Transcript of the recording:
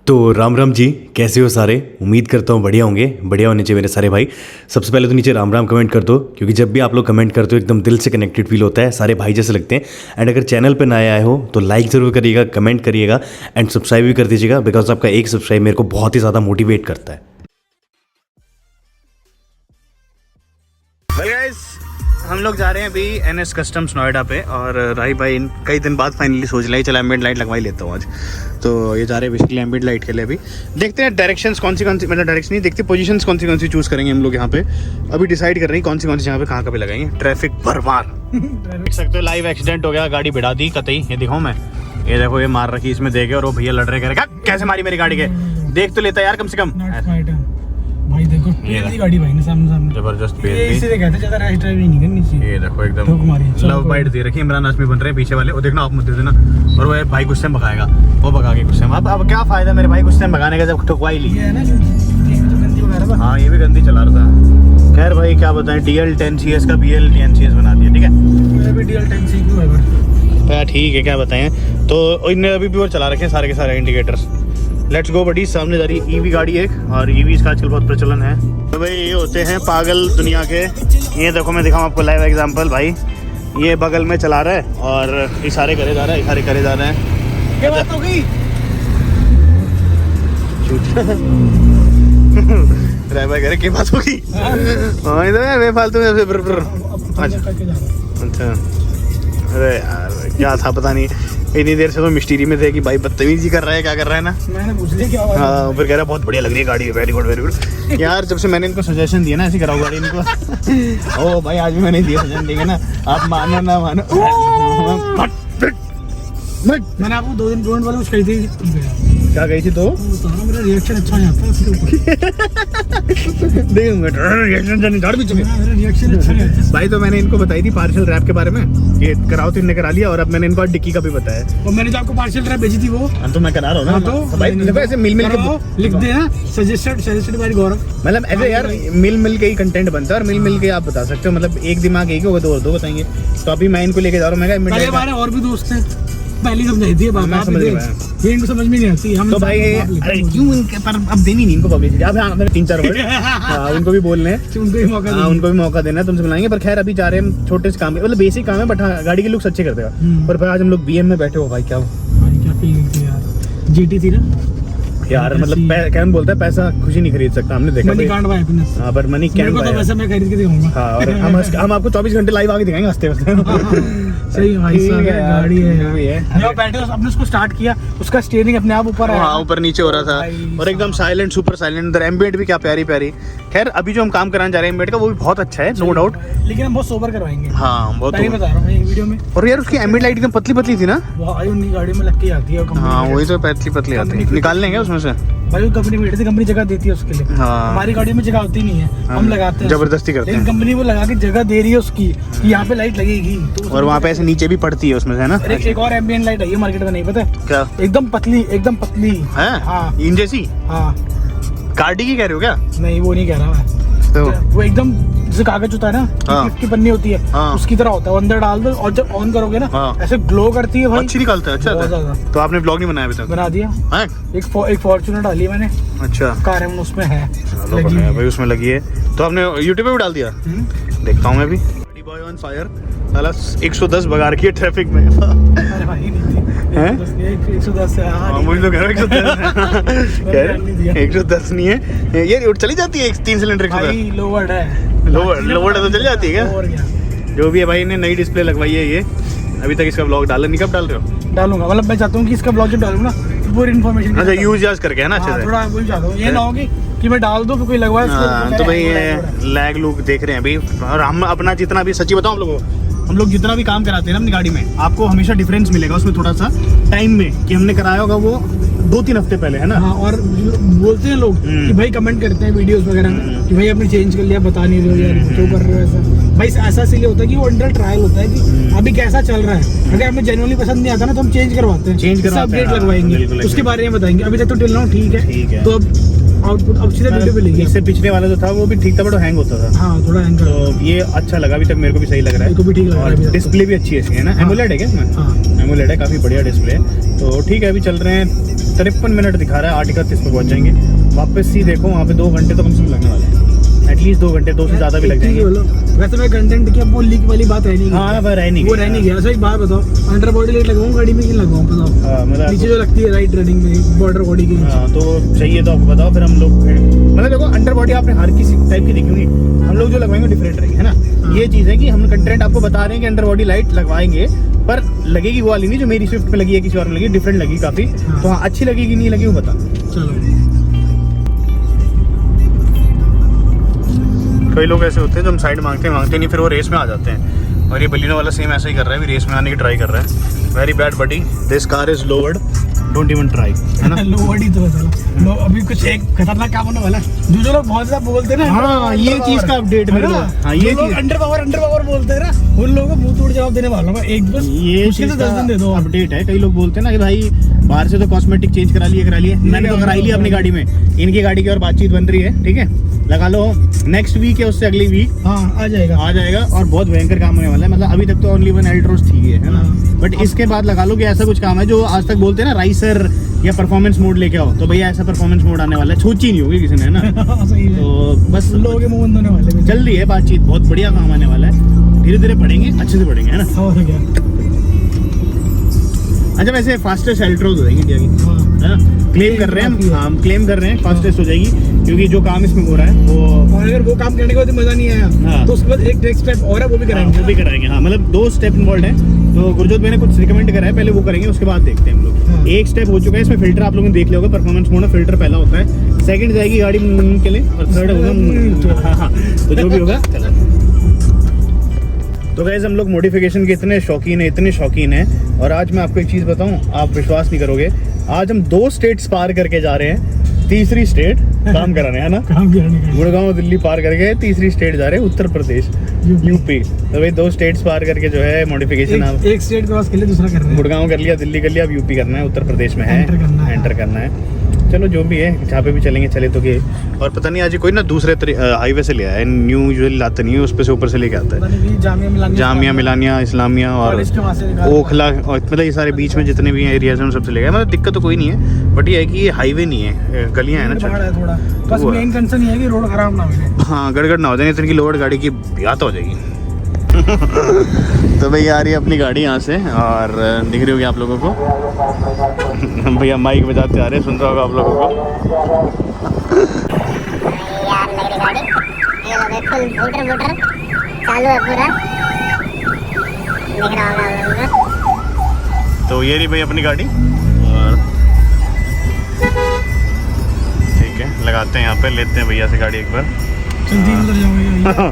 तो राम राम जी, कैसे हो सारे। उम्मीद करता हूँ बढ़िया होंगे। बढ़िया होने चाहिए मेरे सारे भाई। सबसे पहले तो नीचे राम राम कमेंट कर दो, क्योंकि जब भी आप लोग कमेंट करते हो एकदम दिल से कनेक्टेड फील होता है, सारे भाई जैसे लगते हैं। एंड अगर चैनल पर नए आए हो तो लाइक ज़रूर करिएगा, कमेंट करिएगा एंड सब्सक्राइब भी कर दीजिएगा, बिकॉज आपका एक सब्सक्राइब मेरे को बहुत ही ज़्यादा मोटिवेट करता है। हम लोग जा रहे हैं अभी NS कस्टम्स नोएडा पे, और राही भाई कई दिन बाद फाइनली सोच लिया चला एम्बिएंट लाइट लगवा ही लेता हूँ आज। तो ये जा रहे हैं बेसिकली एम्बिएंट लाइट के लिए। अभी देखते हैं डायरेक्शंस कौन सी मतलब डायरेक्शन नहीं देखते, पोजीशंस कौन सी चूज़ करेंगे हम लोग यहाँ पे। अभी डिसाइड कर रहे हैं कौन सी जगह पे कहाँ पे लगाएंगे। ट्रैफिक बर्बाद देख सकते हो, लाइव एक्सीडेंट हो गया, गाड़ी भिड़ा दी कतई। ये दिखाऊँ मैं, ये देखो ये मार रखी इसमें देखे, और वो भैया लड़ रहे करेगा कैसे मारी मेरी गाड़ी के। देख तो लेता यार कम से कम भाई। देखो ये गाड़ी भाई ने सामने जबरदस्त इसीलिए कहते ज्यादा रैश ड्राइविंग नहीं करनी चाहिए। ये देखो एकदम लव बाइट दे रखी। इमरान हाशमी बन रहे हैं पीछे वाले, वो देखना आप मत दे देना। और वो भाई गुस्से में भगाएगा, वो भगा के गुस्से में। अब क्या फायदा मेरे भाई गुस्से में भगाने का जब ठुकवा ही ली है ना। हाँ ये भी गंदी चला रहा था। खैर भाई क्या बताएं, DL 10CS का BL 10CS बना दिया। ठीक है ठीक है, क्या बताएं। तो इनने अभी भी वो चला रखे सारे के सारे इंडिकेटर्स। लेट्स गो बडी। सामने जा रही EV गाड़ी एक, और EVs का आजकल बहुत प्रचलन है। तो भाई ये होते हैं पागल दुनिया के। ये देखो मैं दिखाऊँ आपको लाइव एग्जांपल। भाई ये बगल में चला रहा है और इशारे करे जा रहा है, इशारे करे जा रहे हैं। क्या बात हो गई ड्राइवर करे क्या बात होगी। हाँ इधर मैं फालतू में अच्छा। अरे यार क्या था पता नहीं, इतनी देर से तो मिस्ट्री में थे कि भाई बदतमीजी कर रहा है, क्या कर रहा है ना। मैंने पूछ लिया क्या हुआ। हाँ फिर कह रहा है बहुत बढ़िया लग रही है गाड़ी, वेरी गुड वेरी गुड। यार जब से मैंने इनको सजेशन दिया ना ऐसी कराओ गाड़ी इनको। ओ भाई आज भी मैंने दिया सजेशन, ठीक है ना, आप मानो ना मानो। मैंने आपको 2 दिन ड्रोन वाले कुछ कही थी। क्या गई थी तो मेरा रिएक्शन अच्छा नहीं आता उसके ऊपर। देखूंगा रिएक्शन अच्छा नहीं आता भाई। तो मैंने इनको बताई थी पार्सल रैप के बारे में, ये कराओ तो इनने करा लिया, और अब मैंने इनको डिक्की का भी बताया। और मैंने जो आपको पार्सल रैप भेजी थी वो तो मैं करा रहा हूँ ना। तो भाई देखो ऐसे मिल मिल के लिख दे ना, सजेस्टेड बाय गौरव। मतलब ऐसे यार मिल मिल के ही कंटेंट बनता है, और मिल मिल के आप बता सकते हो। मतलब एक दिमाग एक होगा तो 2 बताएंगे। तो अभी मैं इनको लेके जा रहा हूँ। मैं हमारे और भी दोस्त हैं, पहले समझाई थी बात, ये इनको समझ में नहीं आती। हम तो भाई अरे क्यों इनके पर अब देनी नहीं इनको पब्लिसिटी। अब हाँ 3-4 वर्ड उनको भी बोलने हैं, उनको भी मौका देना है, तुमसे बुलाएंगे। पर खैर अभी जा रहे हैं हम छोटे से काम में, मतलब बेसिक काम है, बट हाँ गाड़ी के लुक्स अच्छे कर देगा। पर आज हम लोग BM में बैठे हो भाई, क्या फीलिंग थी यार। GT थी ना यार, मतलब कैन बोलता है पैसा खुशी नहीं खरीद सकता, हमने देखा। हाँ पर मनी कैन तो पैसा मैं खरीद के दिखाऊंगा। हाँ और हम आपको 24 घंटे लाइव आके दिखाएंगे हंसते हंसते। सही भाई साहब, गाड़ी है। जब बैठे अपने उसको स्टार्ट किया, उसका स्टीयरिंग अपने आप ऊपर आया, हाँ ऊपर नीचे हो रहा था, और एकदम साइलेंट, सुपर साइलेंट। अंदर एम्बिएंट भी क्या प्यारी प्यारी। खैर अभी जो हम काम कराने जा रहे हैं एम्बिएंट का, वो भी बहुत अच्छा है, नो डाउट। लेकिन हम बहुत सोबर करवाएंगे। हाँ बहुत बता रहा हूँ वीडियो में। और यार उसकी एम्बिएंट लाइट एकदम पतली पतली थी ना। भाई उनकी गाड़ी में लग के आती है। हाँ वही तो पतली आती है, निकाल लेंगे उसमें से। भाई कंपनी बैठती, कंपनी जगह देती है उसके लिए। हाँ हमारी गाड़ी में जगह होती नहीं है, हम लगाते हैं, जबरदस्ती करते हैं। लेकिन कंपनी वो लगा के जगह दे रही है उसकी कि यहाँ पे लाइट लगेगी। और वहाँ पे ऐसे नीचे भी पड़ती है उसमें से, है ना। एक और एम्बिएंट लाइट है मार्केट में, नहीं पता क्या, एकदम पतली है। हाँ इन जैसी। हाँ कार्डी की कह रहे हो क्या? नहीं वो नहीं कह रहा मैं, तो वो एकदम जैसे कागज होता है ना, गिफ्ट की पन्नी होती है, उसकी तरह होता है। अंदर डाल दो और जब ऑन करोगे ना ऐसे ग्लो करती है भाई, अच्छी निकालता है। अच्छा तो आपने ब्लॉग नहीं बनाया अभी तक? बना दिया। एक फॉर्च्यूनर डाली मैंने। अच्छा कार है उसमें है, भाई उसमें लगी है। तो आपने यूट्यूब पे भी डाल दिया? देखता हूँ मैं भी। बॉय ऑन फायर 110 भगा रखी है ट्रैफिक में। अरे भाई हैं 110 से। हाँ मुझे तो कह रहा है 110 नहीं है ये, चली जाती है 3 सिलेंडर भाई। लोवर्ड है, लोवर्ड तो चली जाती है क्या? जो भी है भाई, ने नई डिस्प्ले लगवाई है ये। अभी तक इसका ब्लॉग डाला नहीं, कब डाल रहे हो? डालूंगा, मतलब मैं चाहता हूँ कि इसका ब्लॉग जब डालूंगा तो पूरी इन्फॉर्मेशन। अच्छा यूज करके है ना अच्छे से। थोड़ा वही चाहता हूँ, ये ना होगी कि मैं डाल दूं फिर कोई लगवाए। तो भाई ये लैग लुक देख रहे हैं अभी। और हम अपना जितना भी, सच्ची बताऊं आप लोगों को, हम लोग जितना भी काम कराते हैं ना अपनी गाड़ी में, आपको हमेशा डिफरेंस मिलेगा उसमें थोड़ा सा टाइम में, कि हमने कराया होगा वो 2-3 हफ्ते पहले, है ना। हाँ, और बोलते हैं लोग कि भाई कमेंट करते हैं वीडियोस वगैरह में कि भाई आपने चेंज कर लिया, बता नहीं रहे हो यार, क्यों कर रहे हो ऐसा। भाई ऐसा इसलिए होता है कि वो अंडर ट्रायल होता है कि अभी कैसा चल रहा है। अगर हमें जेन्युइनली पसंद नहीं आता ना तो हम चेंज करवाते हैं, अपडेट लगवाएंगे, उसके बारे में बताएंगे। अभी तक तो टिल नाउ ठीक है, तो अब आउटपुट अब सीधा वीडियो पे लेंगे। इससे पिछले वाला जो था वो भी ठीक था, बट हैंग होता था। हाँ थोड़ा हैंग। तो ये अच्छा लगा, अभी तक मेरे को भी सही लग रहा है। मेरे को भी ठीक लग रहा है। डिस्प्ले भी अच्छी है इसकी, है ना। एमोलेड है क्या इसमें? हाँ एमोलेड है, काफ़ी बढ़िया डिस्प्ले है। तो ठीक है अभी चल रहे हैं 53 मिनट दिखा रहा है, 8:31 में पहुंच जाएंगे। वापस ही देखो वहाँ पे 2 घंटे तो कम से कम लगने वाले हैं, एटलीस्ट 2 घंटे, 2 से ज़्यादा भी लग जाएंगे। वैसे मैं कंटेंट की अब वो लीक वाली बात है नहीं। हाँ वह रह नहीं वो रह नहीं गया। अच्छा एक बात बताओ, अंडर बॉडी लाइट लगाऊं गाड़ी में कि लगाऊं बताओ? मतलब नीचे जो लगती है राइट रनिंग में बॉर्डर बॉडी के नीचे। हाँ, तो चाहिए तो आपको बताओ, फिर हम लोग मतलब देखो अंडर बॉडी आपने हर किसी टाइप की देखी होगी, हम लोग जो लगवाएंगे डिफरेंट रहेगी, है ना। ये चीज़ है कि हम कंटेंट आपको बता रहे हैं कि अंडर बॉडी लाइट लगवाएंगे, पर लगेगी वो वाली नहीं जो मेरी स्विफ्ट में लगी है, किसी और में लगी, डिफरेंट लगी काफ़ी। तो हाँ, अच्छी लगेगी नहीं लगी वो बता। चलो कई लोग ऐसे होते हैं जो हम साइड मांगते नहीं, फिर वो रेस में आ जाते हैं। और ये बलिनो वाला सेम ऐसा ही कर रहा है, भी रेस में आने की ट्राई कर रहा है। Very bad buddy, this car is lowered, don't even try, है ना। लोवर्ड ही तो है साला। लो अभी कुछ एक खतरनाक काम होने वाला है, जो लोग बहुत ज्यादा बोलते हैं ना। हाँ, ये चीज़ का अपडेट मेरे को। हाँ, ये चीज़ अंडर पावर बोलते हैं ना, उन लोगों को मुंह तोड़ जवाब देने वाला हूं मैं। एक बस ये मुश्किल से 10 दिन दे दो। अपडेट है। कई लोग बोलते हैं ना कि भाई बाहर से तो कॉस्मेटिक चेंज करा लिए। मैंने तो कराई ली अपनी गाड़ी में, इनकी गाड़ी की और बातचीत बन रही है, ठीक है। लगा लो नेक्स्ट वीक या उससे अगली वीक हाँ आ जाएगा और बहुत भयंकर काम होने वाला है। मतलब अभी तक तो ओनली 1 एल्ट्रोस थी है ना, बट इसके बाद लगा लो कि ऐसा कुछ काम है जो आज तक बोलते हैं ना राइसर या परफॉर्मेंस मोड लेके आओ, तो भैया ऐसा परफॉर्मेंस मोड आने वाला है, सोची नहीं होगी किसी ने, है ना। सही है। तो बस लोगों के मुंह बंद होने वाले हैं। जल्दी है बातचीत, बहुत बढ़िया काम आने वाला है। धीरे धीरे पढ़ेंगे, अच्छे से पढ़ेंगे, है ना। और क्या। अच्छा वैसे फास्टेस्ट एल्ट्रोस हो जाएगी इंडिया की, है ना। क्लेम कर रहे हैं हम क्लेम कर रहे हैं फास्टेस्ट हो जाएगी, क्योंकि जो काम इसमें हो रहा है वो, और अगर वो काम करने के बाद मजा नहीं आया हाँ। तो उसके बाद एक नेक्स्ट स्टेप और है, वो भी कराएंगे। वो भी कराएंगे। हाँ, मतलब 2 स्टेप इन्वॉल्व है। तो गुरजोत भाई ने कुछ रिकमेंड करा है, पहले वो करेंगे, उसके बाद देखते हैं हम लोग। हाँ। एक स्टेप हो चुका है, इसमें फिल्टर आप लोगों ने देख लिया होगा, परफॉर्मेंस मोड में फिल्टर पहला होता है, सेकंड जाएगी गाड़ी के लिए, और थर्ड होगा। हाँ, तो जो भी होगा चलो। तो गाइस हम लोग मॉडिफिकेशन के इतने शौकीन हैं, और आज मैं आपको एक चीज़ बताऊं, आप विश्वास नहीं करोगे, आज हम 2 स्टेट्स पार करके जा रहे हैं, तीसरी स्टेट काम कराने, है ना। काम कराने का। गुड़गांव दिल्ली पार करके तीसरी स्टेट जा रहे हैं, उत्तर प्रदेश, यूपी। तो भाई 2 स्टेट्स पार करके जो है मॉडिफिकेशन एक स्टेट क्रॉस कर लिया, दूसरा कर रहे हैं। गुड़गांव कर लिया, दिल्ली कर लिया, अब यूपी करना है, उत्तर प्रदेश में है, एंटर करना है। चलो जो भी है, जहाँ पे भी चलेंगे चले तो के। और पता नहीं आज कोई ना दूसरे हाईवे से ले आया है, न्यू यूजुअली लाता नहीं है, उस पे से ऊपर से लेके आता है। जामिया मिलानिया इस्लामिया और ओखला, और मतलब ये सारे बीच में जितने भी एरियाज हैं सबसे ले गए। मतलब दिक्कत तो कोई नहीं है, बट ये है कि ये हाईवे नहीं है, गलियाँ हैं ना थोड़ा। बस मेन कंसर्न ये है कि रोड खराब ना हो जाए। हाँ, गड़गड़ ना हो जाए, इतनी की लोड गाड़ी की याद हो जाएगी। तो भैया आ रही है अपनी गाड़ी यहाँ से, और दिख रही होगी आप लोगों को। भैया माइक बजाते आ रहे हैं, सुन रहा होगा आप लोगों को। यार मेरी गाड़ी ये लो फुल मोटर चालू है पूरा, दिख रहा होगा आप लोगों को। तो ये रही भाई अपनी गाड़ी, और ठीक है लगाते हैं यहाँ पे, लेते हैं भैया से गाड़ी एक बार। जल्दी उधर जाओ।